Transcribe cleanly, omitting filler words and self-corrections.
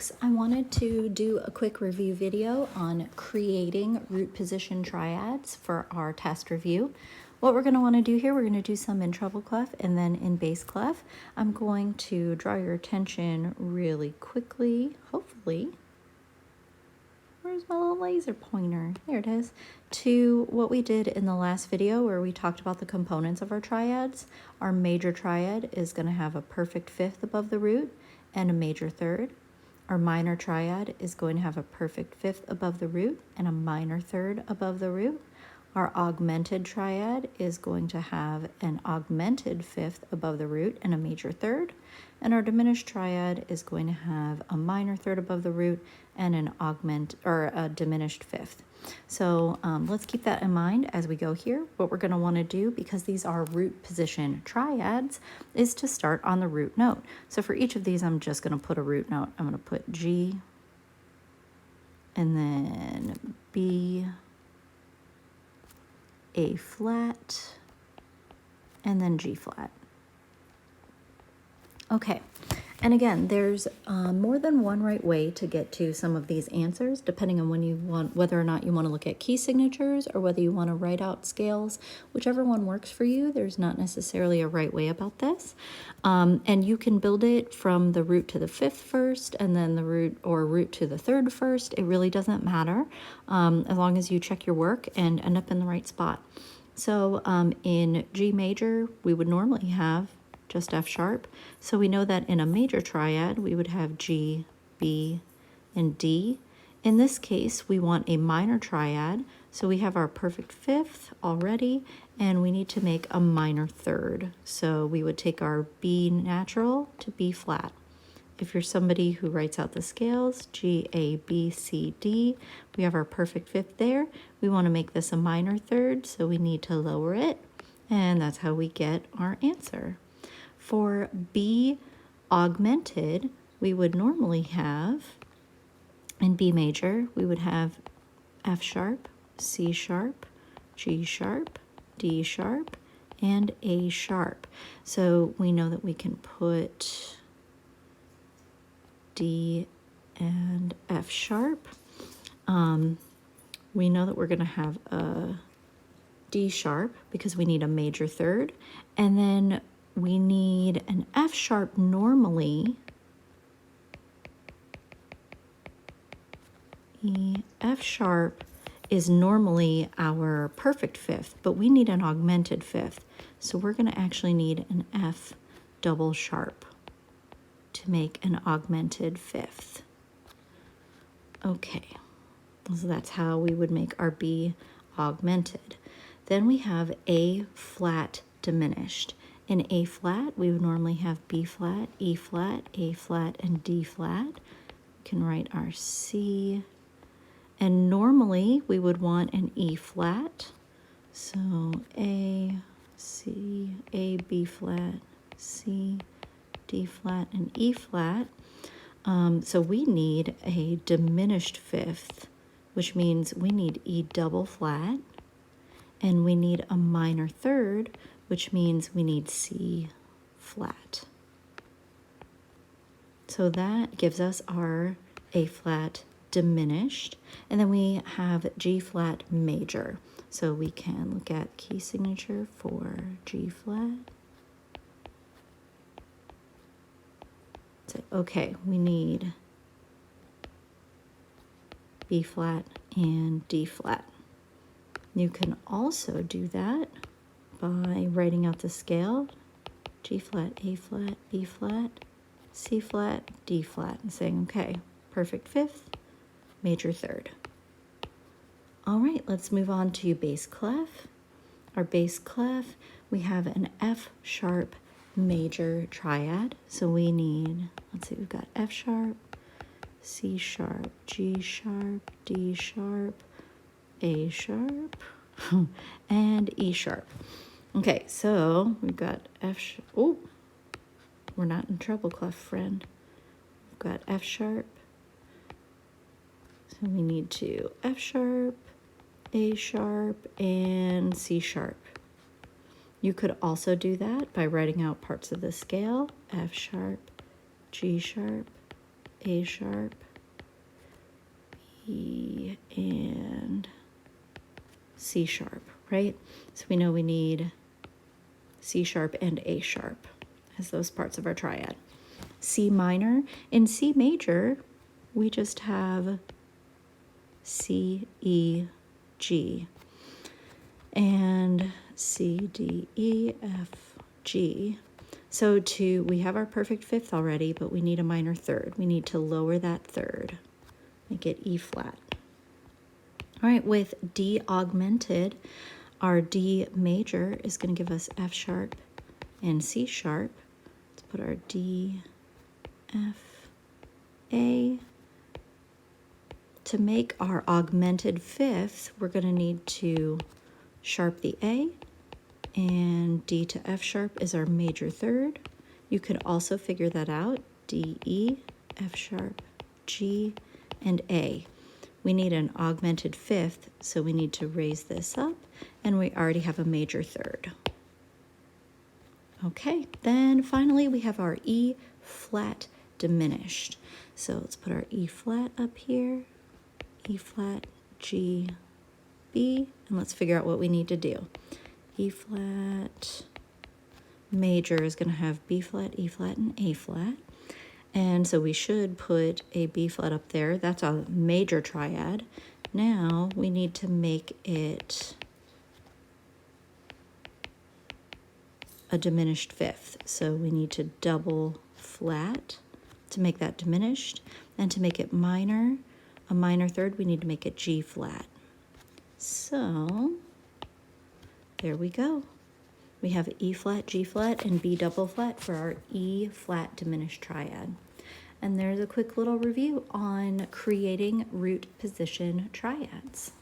I wanted to do a quick review video on creating root position triads for our test review. What we're going to want to do here, we're going to do some in treble clef and then in bass clef. I'm going to draw your attention really quickly, hopefully. Where's my little laser pointer? There it is. To what we did in the last video where we talked about the components of our triads. Our major triad is going to have a perfect fifth above the root and a major third. Our minor triad is going to have a perfect fifth above the root and a minor third above the root. Our augmented triad is going to have an augmented fifth above the root and a major third. And our diminished triad is going to have a minor third above the root and an a diminished fifth. So let's keep that in mind as we go here. What we're going to want to do, because these are root position triads, is to start on the root note. So for each of these, I'm just going to put a root note. I'm going to put G, and then B, A flat, and then G flat. Okay, and again, there's more than one right way to get to some of these answers, depending on whether or not you want to look at key signatures or whether you want to write out scales. Whichever one works for you, there's not necessarily a right way about this. And you can build it from the root to the fifth first, and then the root to the third first. It really doesn't matter, as long as you check your work and end up in the right spot. So in G major, we would normally have just F sharp. So we know that in a major triad, we would have G, B, and D. In this case, we want a minor triad. So we have our perfect fifth already, and we need to make a minor third. So we would take our B natural to B flat. If you're somebody who writes out the scales, G, A, B, C, D, we have our perfect fifth there. We want to make this a minor third, so we need to lower it, and that's how we get our answer. For B augmented, we would normally have, in B major, we would have F sharp, C sharp, G sharp, D sharp, and A sharp. So we know that we can put D and F sharp. We know that we're going to have a D sharp because we need a major third, and then we need an F sharp normally. F sharp is normally our perfect fifth, but we need an augmented fifth. So we're going to actually need an F double sharp to make an augmented fifth. Okay, so that's how we would make our B augmented. Then we have A flat diminished. In A flat, we would normally have B flat, E flat, A flat, and D flat. We can write our C. And normally, we would want an E flat. So A, C, A, B flat, C, D flat, and E flat. So we need a diminished fifth, which means we need E double flat, and we need a minor third, which means we need C flat. So that gives us our A flat diminished, and then we have G flat major. So we can look at key signature for G flat. So, okay, we need B flat and D flat. You can also do that by writing out the scale, G flat, A flat, B flat, C flat, D flat, and saying, okay, perfect fifth, major third. All right, let's move on to bass clef. Our bass clef, we have an F sharp major triad. So we need, let's see, we've got F sharp, C sharp, G sharp, D sharp, A sharp, and E sharp. Okay, so we've got oh, we're not in treble clef, friend. We've got F sharp. So we need to F sharp, A sharp, and C sharp. You could also do that by writing out parts of the scale, F sharp, G sharp, A sharp, E, and C sharp, right? So we know we need C sharp and A sharp as those parts of our triad. C minor. In C major, we just have C, E, G, and C, D, E, F, G. So we have our perfect fifth already, but we need a minor third. We need to lower that third, make it E flat. All right, with D augmented, our D major is going to give us F sharp and C sharp. Let's put our D, F, A. To make our augmented fifth, we're going to need to sharp the A, and D to F sharp is our major third. You could also figure that out. D, E, F sharp, G, and A. We need an augmented fifth, so we need to raise this up, and we already have a major third. Okay, then finally we have our E flat diminished. So let's put our E flat up here, E flat, G, B, and let's figure out what we need to do. E flat major is going to have B flat, E flat, and A flat. And so we should put a B flat up there. That's a major triad. Now we need to make it a diminished fifth. So we need to double flat to make that diminished. And to make it minor, a minor third, we need to make it G flat. So there we go. We have E flat, G flat, and B double flat for our E flat diminished triad. And there's a quick little review on creating root position triads.